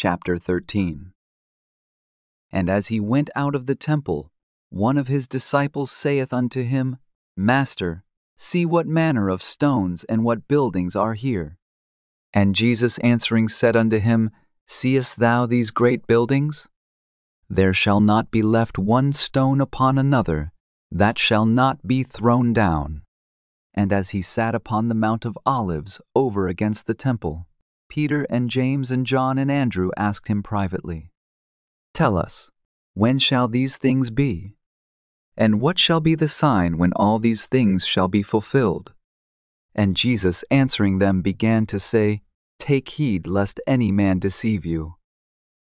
chapter 13. And as he went out of the temple, one of his disciples saith unto him, Master, see what manner of stones and what buildings are here. And Jesus answering said unto him, Seest thou these great buildings? There shall not be left one stone upon another, that shall not be thrown down. And as he sat upon the Mount of Olives over against the temple, Peter and James and John and Andrew asked him privately, Tell us, when shall these things be? And what shall be the sign when all these things shall be fulfilled? And Jesus answering them began to say, Take heed lest any man deceive you.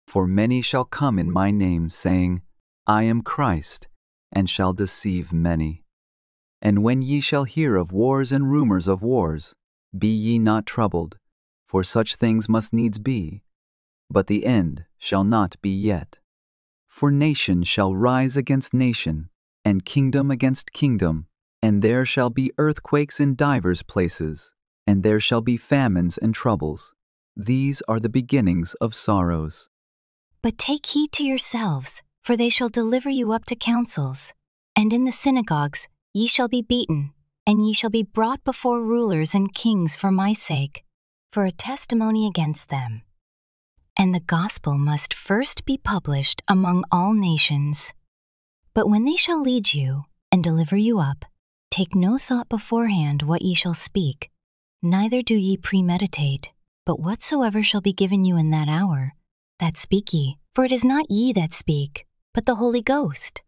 For many shall come in my name, saying, I am Christ, and shall deceive many. And when ye shall hear of wars and rumors of wars, be ye not troubled, for such things must needs be, but the end shall not be yet. For nation shall rise against nation, and kingdom against kingdom, and there shall be earthquakes in divers places, and there shall be famines and troubles. These are the beginnings of sorrows. But take heed to yourselves, for they shall deliver you up to councils, and in the synagogues ye shall be beaten, and ye shall be brought before rulers and kings for my sake, for a testimony against them. And the gospel must first be published among all nations. But when they shall lead you and deliver you up, take no thought beforehand what ye shall speak, neither do ye premeditate, but whatsoever shall be given you in that hour, that speak ye, for it is not ye that speak, but the Holy Ghost.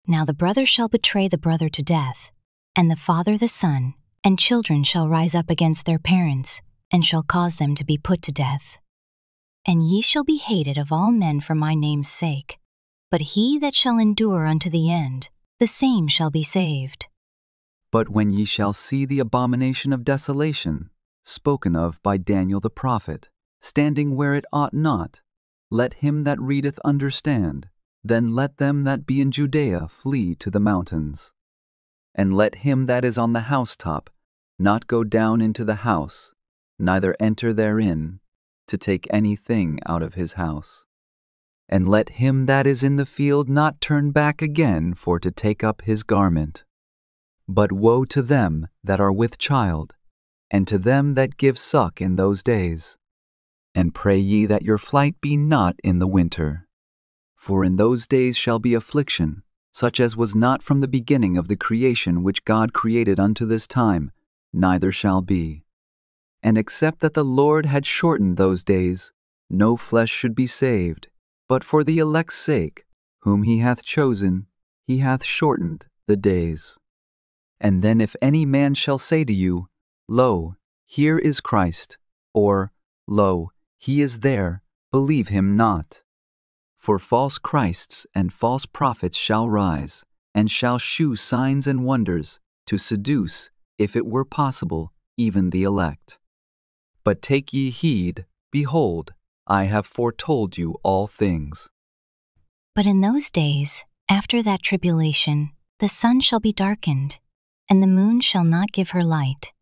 Now the brother shall betray the brother to death, and the father the son, and children shall rise up against their parents, and shall cause them to be put to death. And ye shall be hated of all men for my name's sake, but he that shall endure unto the end, the same shall be saved. But when ye shall see the abomination of desolation, spoken of by Daniel the prophet, standing where it ought not, let him that readeth understand. Then let them that be in Judea flee to the mountains. And let him that is on the housetop not go down into the house, neither enter therein, to take anything out of his house. And let him that is in the field not turn back again for to take up his garment. But woe to them that are with child, and to them that give suck in those days. And pray ye that your flight be not in the winter. For in those days shall be affliction, such as was not from the beginning of the creation which God created unto this time, neither shall be. And except that the Lord had shortened those days, no flesh should be saved. But for the elect's sake, whom he hath chosen, he hath shortened the days. And then if any man shall say to you, Lo, here is Christ, or, Lo, he is there, believe him not. For false Christs and false prophets shall rise, and shall shew signs and wonders, to seduce, if it were possible, even the elect. But take ye heed, behold, I have foretold you all things. But in those days, after that tribulation, the sun shall be darkened, and the moon shall not give her light,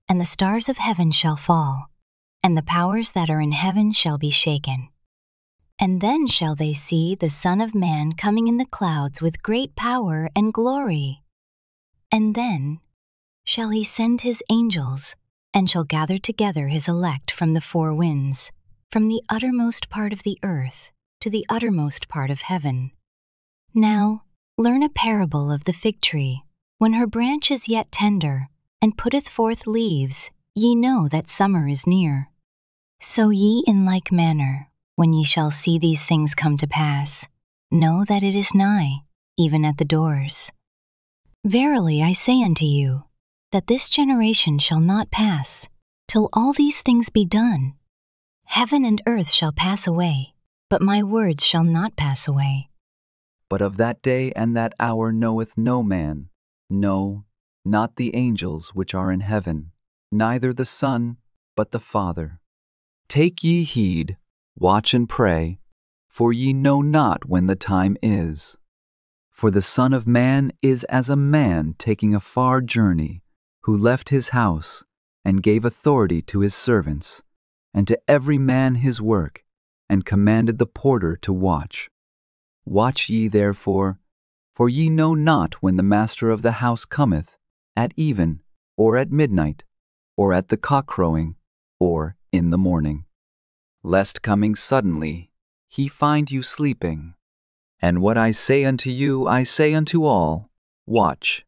and the stars of heaven shall fall, and the powers that are in heaven shall be shaken. And then shall they see the Son of Man coming in the clouds with great power and glory. And then shall he send his angels, and shall gather together his elect from the four winds, from the uttermost part of the earth to the uttermost part of heaven. Now learn a parable of the fig tree. When her branch is yet tender, and putteth forth leaves, ye know that summer is near. So ye in like manner, when ye shall see these things come to pass, know that it is nigh, even at the doors. Verily I say unto you, that this generation shall not pass, till all these things be done. Heaven and earth shall pass away, but my words shall not pass away. But of that day and that hour knoweth no man, no, not the angels which are in heaven, neither the Son, but the Father. Take ye heed, watch and pray, for ye know not when the time is. For the Son of Man is as a man taking a far journey, who left his house, and gave authority to his servants, and to every man his work, and commanded the porter to watch. Watch ye therefore, for ye know not when the master of the house cometh, at even, or at midnight, or at the cock-crowing, or in the morning, lest coming suddenly he find you sleeping. And what I say unto you, I say unto all, watch.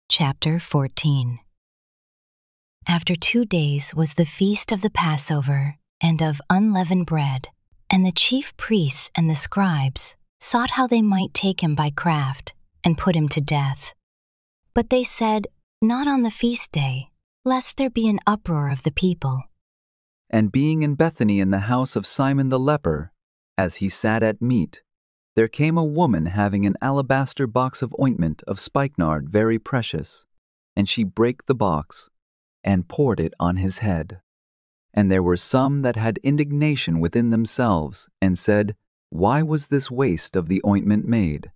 Chapter 14. After 2 days was the feast of the Passover and of unleavened bread, and the chief priests and the scribes sought how they might take him by craft and put him to death. But they said, Not on the feast day, lest there be an uproar of the people. And being in Bethany in the house of Simon the leper, as he sat at meat, there came a woman having an alabaster box of ointment of spikenard very precious, and she brake the box, and poured it on his head. And there were some that had indignation within themselves, and said, Why was this waste of the ointment made?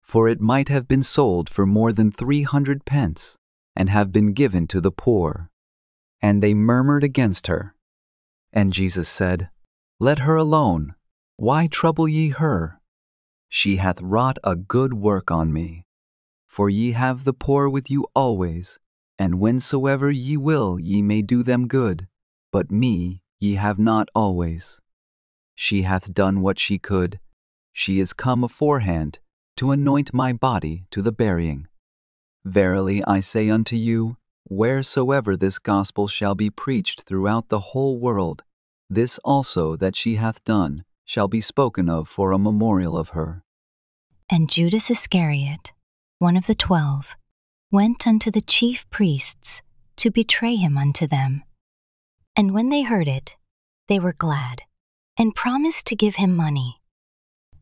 For it might have been sold for more than 300 pence, and have been given to the poor. And they murmured against her. And Jesus said, Let her alone. Why trouble ye her? She hath wrought a good work on me. For ye have the poor with you always, and whensoever ye will ye may do them good, but me ye have not always. She hath done what she could. She is come aforehand to anoint my body to the burying. Verily I say unto you, wheresoever this gospel shall be preached throughout the whole world, this also that she hath done shall be spoken of for a memorial of her. And Judas Iscariot, one of the 12, went unto the chief priests to betray him unto them. And when they heard it, they were glad, and promised to give him money.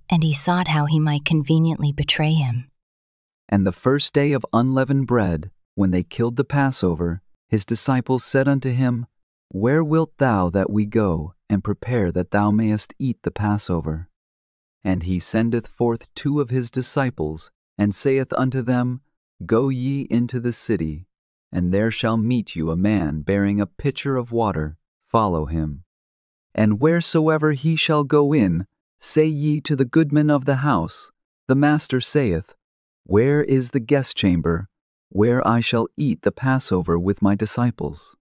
And he sought how he might conveniently betray him. And the first day of unleavened bread, when they killed the Passover, his disciples said unto him, Where wilt thou that we go, and prepare that thou mayest eat the Passover? And he sendeth forth 2 of his disciples, and saith unto them, Go ye into the city, and there shall meet you a man bearing a pitcher of water, follow him. And wheresoever he shall go in, say ye to the goodman of the house, The master saith, Where is the guest chamber, where I shall eat the Passover with my disciples?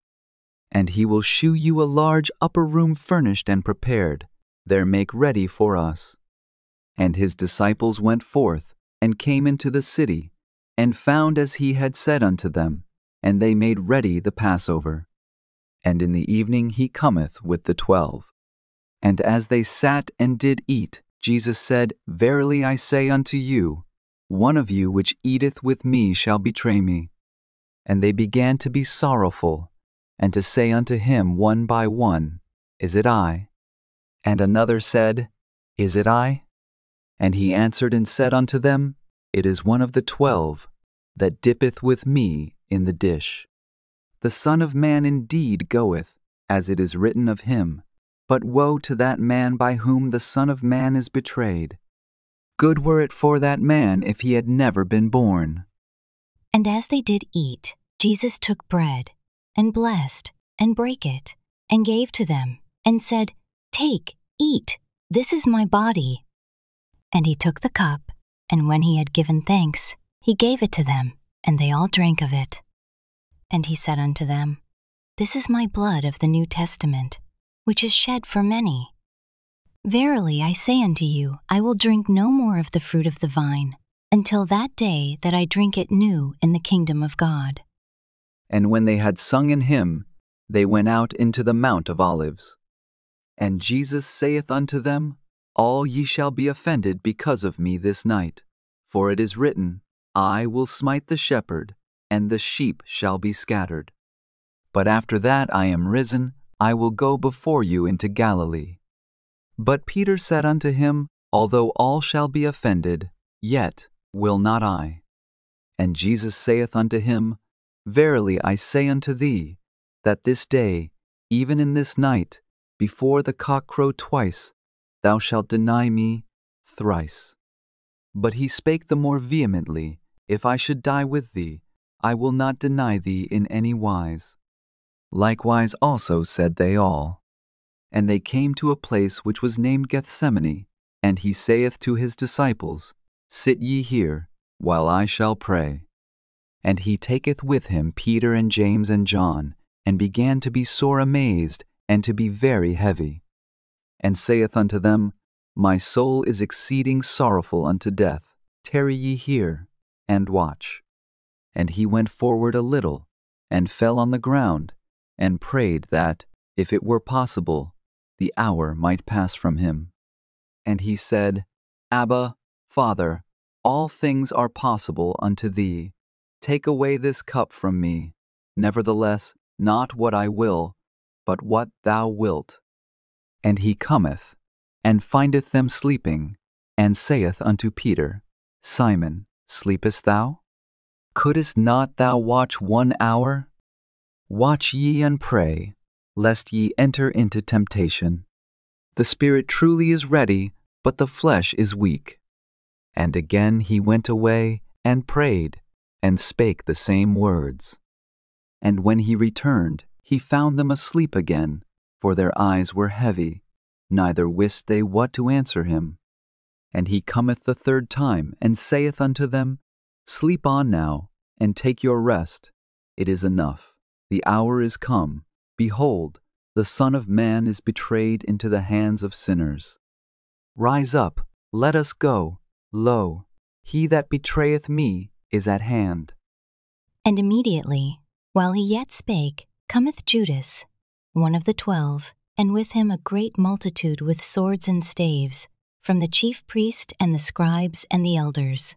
And he will shew you a large upper room furnished and prepared, there make ready for us. And his disciples went forth, and came into the city, and found as he had said unto them, and they made ready the Passover. And in the evening he cometh with the 12. And as they sat and did eat, Jesus said, Verily I say unto you, one of you which eateth with me shall betray me. And they began to be sorrowful, and to say unto him one by one, Is it I? And another said, Is it I? And he answered and said unto them, It is one of the 12, that dippeth with me in the dish. The Son of Man indeed goeth, as it is written of him, but woe to that man by whom the Son of Man is betrayed. Good were it for that man if he had never been born. And as they did eat, Jesus took bread, and blessed, and brake it, and gave to them, and said, Take, eat, this is my body. And he took the cup, and when he had given thanks, he gave it to them, and they all drank of it. And he said unto them, This is my blood of the New Testament, which is shed for many. Verily I say unto you, I will drink no more of the fruit of the vine, until that day that I drink it new in the kingdom of God. And when they had sung an hymn, they went out into the Mount of Olives. And Jesus saith unto them, All ye shall be offended because of me this night. For it is written, I will smite the shepherd, and the sheep shall be scattered. But after that I am risen, I will go before you into Galilee. But Peter said unto him, Although all shall be offended, yet will not I. And Jesus saith unto him, Verily I say unto thee, that this day, even in this night, before the cock crow twice, thou shalt deny me thrice. But he spake the more vehemently, If I should die with thee, I will not deny thee in any wise. Likewise also said they all. And they came to a place which was named Gethsemane, and he saith to his disciples, Sit ye here, while I shall pray. And he taketh with him Peter and James and John, and began to be sore amazed, and to be very heavy. And saith unto them, My soul is exceeding sorrowful unto death. Tarry ye here, and watch. And he went forward a little, and fell on the ground, and prayed that, if it were possible, the hour might pass from him. And he said, Abba, Father, all things are possible unto thee. Take away this cup from me. Nevertheless, not what I will, but what thou wilt. And he cometh, and findeth them sleeping, and saith unto Peter, Simon, sleepest thou? Couldest not thou watch 1 hour? Watch ye and pray, lest ye enter into temptation. The spirit truly is ready, but the flesh is weak. And again he went away, and prayed, and spake the same words. And when he returned, he found them asleep again, for their eyes were heavy, neither wist they what to answer him. And he cometh the third time, and saith unto them, Sleep on now, and take your rest. It is enough. The hour is come. Behold, the Son of Man is betrayed into the hands of sinners. Rise up, let us go. Lo, he that betrayeth me is at hand. And immediately, while he yet spake, cometh Judas, one of the 12, and with him a great multitude with swords and staves, from the chief priest and the scribes and the elders.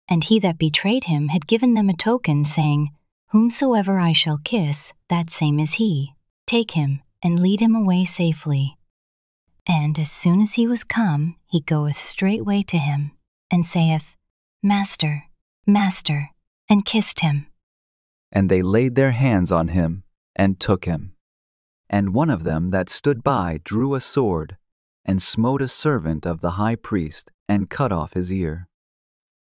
And he that betrayed him had given them a token, saying, Whomsoever I shall kiss, that same is he. Take him, and lead him away safely. And as soon as he was come, he goeth straightway to him, and saith, Master, Master, and kissed him. And they laid their hands on him, and took him. And one of them that stood by drew a sword, and smote a servant of the high priest, and cut off his ear.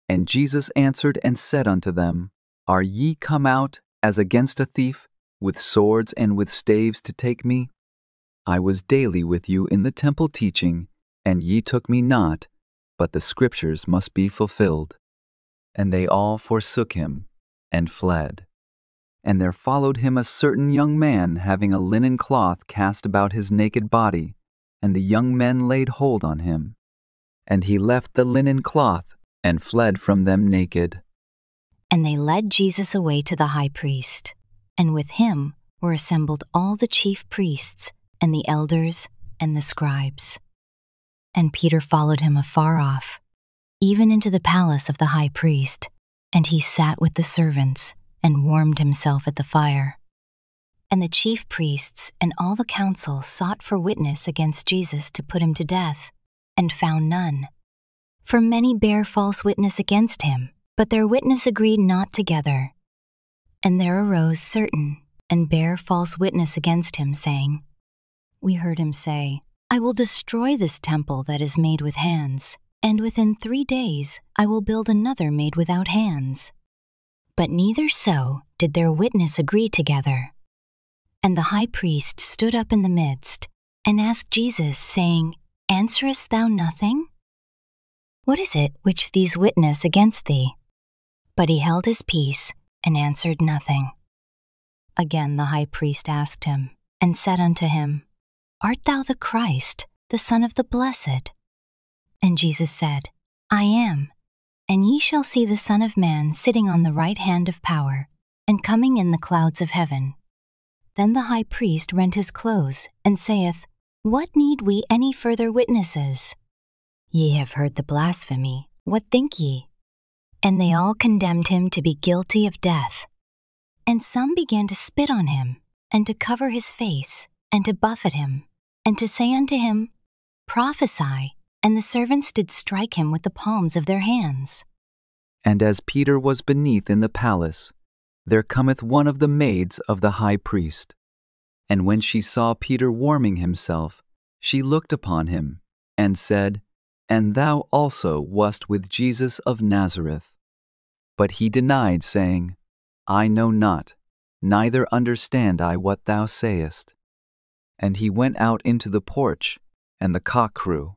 And Jesus answered and said unto them, Are ye come out, as against a thief, with swords and with staves to take me? I was daily with you in the temple teaching, and ye took me not, but the scriptures must be fulfilled. And they all forsook him, and fled. And there followed him a certain young man, having a linen cloth cast about his naked body, and the young men laid hold on him. And he left the linen cloth, and fled from them naked. And they led Jesus away to the high priest, and with him were assembled all the chief priests, and the elders, and the scribes. And Peter followed him afar off, even into the palace of the high priest, and he sat with the servants, and warmed himself at the fire. And the chief priests and all the council sought for witness against Jesus to put him to death, and found none. For many bare false witness against him, but their witness agreed not together. And there arose certain, and bare false witness against him, saying, We heard him say, I will destroy this temple that is made with hands, and within 3 days I will build another made without hands. But neither so did their witness agree together. And the high priest stood up in the midst, and asked Jesus, saying, Answerest thou nothing? What is it which these witness against thee? But he held his peace, and answered nothing. Again the high priest asked him, and said unto him, Art thou the Christ, the Son of the Blessed? And Jesus said, I am. And ye shall see the Son of Man sitting on the right hand of power, and coming in the clouds of heaven. Then the high priest rent his clothes, and saith, What need we any further witnesses? Ye have heard the blasphemy. What think ye? And they all condemned him to be guilty of death. And some began to spit on him, and to cover his face, and to buffet him, and to say unto him, Prophesy. And the servants did strike him with the palms of their hands. And as Peter was beneath in the palace, there cometh one of the maids of the high priest. And when she saw Peter warming himself, she looked upon him, and said, And thou also wast with Jesus of Nazareth. But he denied, saying, I know not, neither understand I what thou sayest. And he went out into the porch, and the cock crew.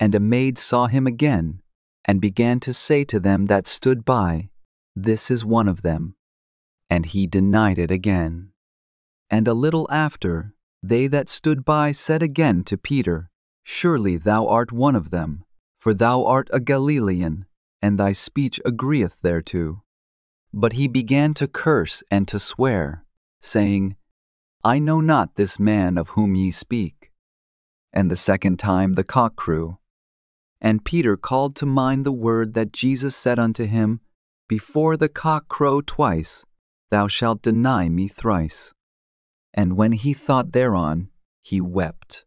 And a maid saw him again, and began to say to them that stood by, This is one of them. And he denied it again. And a little after, they that stood by said again to Peter, Surely thou art one of them, for thou art a Galilean, and thy speech agreeth thereto. But he began to curse and to swear, saying, I know not this man of whom ye speak. And the second time the cock crew. And Peter called to mind the word that Jesus said unto him, Before the cock crow twice, thou shalt deny me thrice. And when he thought thereon, he wept.